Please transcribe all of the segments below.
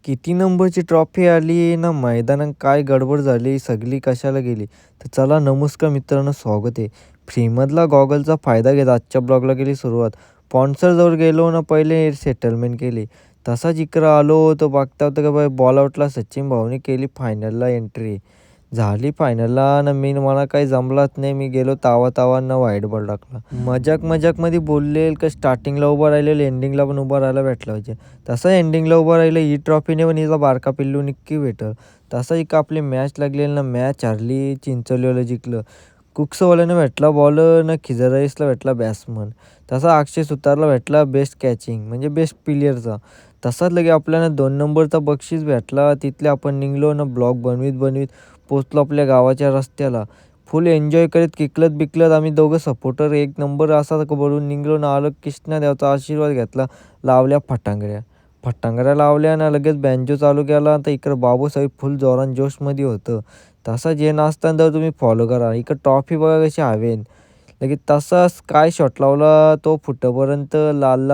किती नंबरची ट्रॉफी आली ना मैदानात काय गडबड झाली, सगळी कशाला गेली. तर चला नमस्कार मित्रांनो, स्वागत आहे. फ्रीमधला गॉगलचा फायदा घेत आजच्या ब्लॉगला केली सुरुवात. स्पॉन्सरजवळ गेलो ना पहिले सेटलमेंट केली. तसाच इकडं आलो तर बघता होतं का बाई बॉल आउटला सचिन भाऊनी केली फायनलला एंट्री. झाली फायनलला ना मला काही जमलाच नाही. मी गेलो तावा-तावांना व्हाईट बॉल टाकला. मजाक-मजाकमध्ये बोललेल का स्टार्टिंगला उभं राहिलेलं एंडिंगला पण उभं राहायला भेटलं पाहिजे. तसं एंडिंगला उभं राहिलं ही ट्रॉफीने पण हिचा बारका पिल्लू नक्की भेटल. तसं एक आपली मॅच लागलेली ना मॅच हारली, चिंचोलीवालं जिंकलं. कुक्सवाल्यानं भेटला बॉलर ना खिजराईसला भेटला बॅट्समन. तसा अक्षय सुतारला भेटला बेस्ट कॅचिंग म्हणजे बेस्ट प्लेयरचा. तसाच लगे आपल्याला 2 नंबरचा बक्षीस भेटला. तिथले आपण निघालो ना ब्लॉग बनवीत पोचलो आपल्या गावाच्या रस्त्याला. फुल एन्जॉय करीत किकलत-बिकलत आम्ही दोघं सपोर्टर एक नंबर असा बनून निघालो ना आलो. कृष्णादेवाचा आशीर्वाद घेतला. लावल्या फटांगड्या. फटांगड्या लावल्या ना लगेच बँजो चालू केला. तर इकडं बाबूसाहेब फुल जोरान जोशमध्ये होतं. तसंच हे नाचताना तर तुम्ही फॉलो करा. इकडं ट्रॉफी बघा कशी हवेन. लगेच तसाच काय शॉट लावला तो फुटेपर्यंत लाल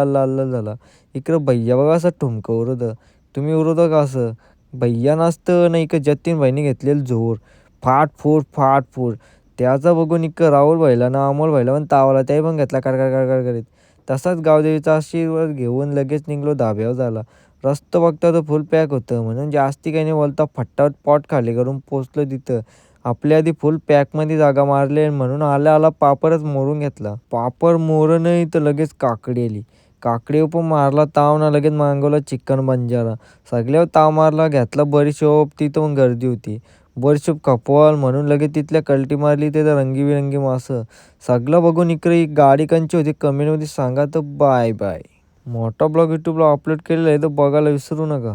झाला. इकडं भैय्या बघा असं ठुमकं उडवतं. तुम्ही उडवता का असं? भैय्या नाचतं ना इकडं जतीन भाईने घेतलेलं जोर. फाट फूट. त्याचा बघून इकडं राहुल भाईला ना अमोल भाईला पण ताव आला. त्याही पण घेतला कर करीत. तसाच गावदेवीचा आशीर्वाद घेऊन लगेच निघालो धाब्यावर जायला. रस्ता बघता तर फुल पॅक होतं. म्हणून जास्ती काही नाही बोलता फटाफट पॉट खाली करून पोचलो तिथं. आपल्या आधी फुल पॅकमध्ये जागा मारली म्हणून आला पापरच मोडून घेतला. पापड मोडून नाही तर लगेच काकडी आली. काकडीवर पण मारला ताव ना लगेच मागवला चिकन बंजारा. सगळ्यावर ताव मारला. घेतला बडीशोप. तिथं पण गर्दी होती. बडीशोप खपवाल म्हणून लगेच तिथल्या कल्टी मारली. ते तर रंगीबिरंगी मासं. सगळं बघून इकडे एक गाडी कंची होती कमेंटमध्ये सांगा. तर बाय बाय. मोठा ब्लॉग यूट्यूबला अपलोड केलेला आहे तर बघायला विसरू नका.